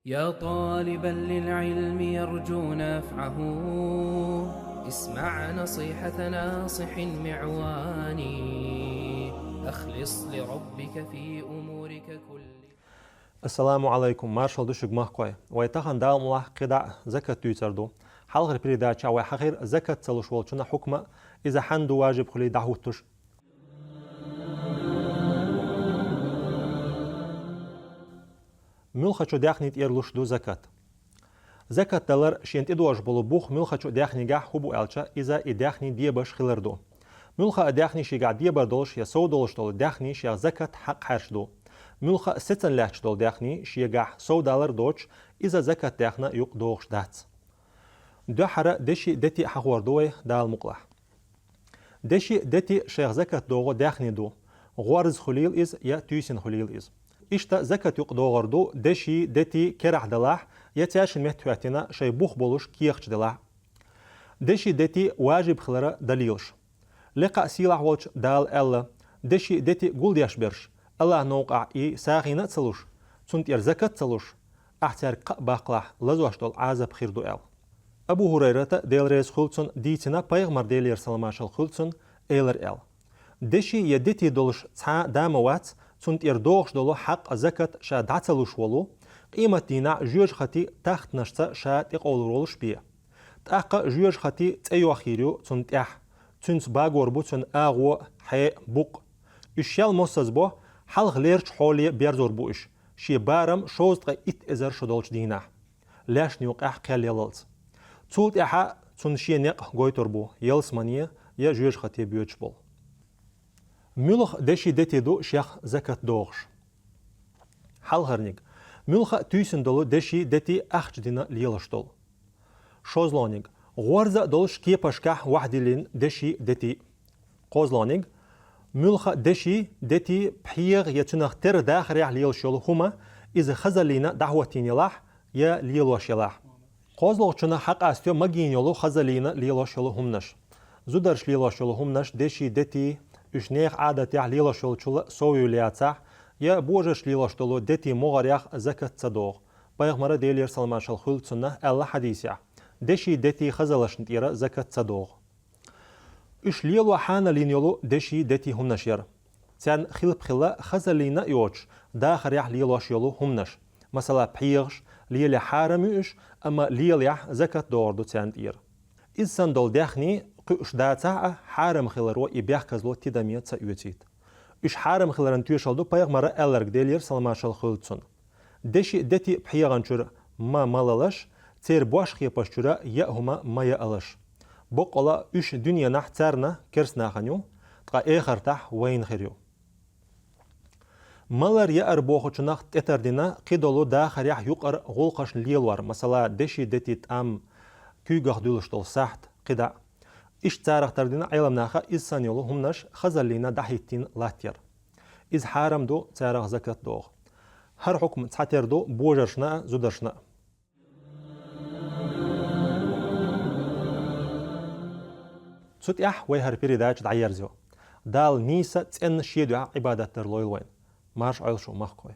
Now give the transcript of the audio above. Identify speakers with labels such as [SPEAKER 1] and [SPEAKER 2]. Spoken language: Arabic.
[SPEAKER 1] يا طالبا للعلم يرجو نفعه، اسمع نصيحة ناصح معواني، أخلص لربك في أمورك كلها.
[SPEAKER 2] السلام عليكم. مارشال دوشق مخقوي ويتخن دال ملاح قدع زكاة تيتردو حلغر بريداتشا وحخير زكاة تسلوش والشنا حكمة إذا حندو واجب خلي دعوتش. ملخشو داخنيت إيرلوش دو زكاة دلر شينت إدواج بولو بوخ ملخشو داخني جاح هبو ألشا إذا إداخني ديبش خلردو ملخا أداخني شي قاعد ديبر دولش يسو دولش دول داخني شي زكاة حق حرش دو ملخا ستن لاش دول داخني شي جاح $100 دوش إذا زكاة داخنا يق دوغش داتس دو حرا دشي دتي حقور دوي دال مقلح دشي دتي شيخ زكاة دوغو داخني دو غوارز خليل إز يا تيسن خليل إز إشتا زكاة يق دوغر دو دشي دتي كرح دلاح يا تاشن مهتواتنا شي بوخ بولوش كيخش دلاح دشي دتي واجب خلرا دليلش لقى سيلح والش دال ألا دشي دتي قول دياش برش الله نوقع إي ساغينا تسلوش تنت زكاة تسلوش أحتار باقلاح لزواش دول عازب خير دو أل أبو هريرة ديل ريز خلطن ديتنا بايغمر ديلير سلماشل خلطن إيلر أل دشي يدتي دولش تا داموات تنت دوغش دولو حق زكاة شا دعتلوش ولو قيمة دينا جوج خطي تحت نشتا شا تقول رولش بيه تأقى جوج خطي تأيو خيريو تنت تنس باغور بوتن اغو حي بوق اشيال موسز بو حلغ ليرش حولي بيرزور بوش شي بارم شوزتغ ات ازر شدولش دينا لاش نيوق قال يلالز تولت احا تن شي نق غويتور بو يلس مانيه يا جوج خطي بيوتش بول ملخ دشي دتي دو شيخ زكاة دوغش حلغرنيك ملخ تيسن دولو دشي دتي اخج دينا ليلش دول شوزلونيك غورزا دولش كي باشكاح وحدلين دشي دتي قوزلونيك ملخا دشي دتي بحيغ يتنخ تر داخل يح ليل شول هما إذا خزلينا دعوتين يلاح يا ليلوش يلاح قوزلوغ چنا حق استيو مگين يولو خزلينا ليلوش يولو همنش زودرش ليلوش يولو همنش دشي دتي اشنيخ عادت يح ليلوش يولو چولا سويو لياتاح يا بوجش ليلوش دولو دتي مغر يح زكاة صدوغ بايغ ديلير سلماشل خلطنا ألا حديثيح دشي دتي خزلش نتيرا زكاة صدوغ إش ليلو حانا لينيولو دشي دتي همنشير تان خلب خلا خزلينا يوش داخر يح ليلوش يولو همنش مثلا بحيغش ليلي حارميش أما ليليح زكاة دوردو تان تير إذن دول داخني قيش داتا حارم خلرو إبيح كزلو تدامية تسايوتيت إش حارم خلران تيوشالدو بايغ مرة ألرق ديلير سلماشال خلطسون دشي دتي بحيغانشور ما مالالش تير بوش خيباش چورا يا هما ما يالش بقلا اش دنيا نحترنا كرس ناخنيو تقا اخر تح وين خيريو مالر يا اربوخو چناخ تتردينا قيدولو داخر يح يقر غولقش ليلوار مثلا دشي دتيت ام كيغخ دولشتول ساحت قدا اش تارخ تردينا علم ناخا إسانيولو همنش خزلينا دحيتين لاتير إز حارم دو تارخ زكاة دوغ هر حكم تحتر دو بوجرشنا زودرشنا سوت اح ويهر بريداج دعيرزيو دال نيسا تن شيدو عبادات در لويل وين مارش عيلشو مخكوي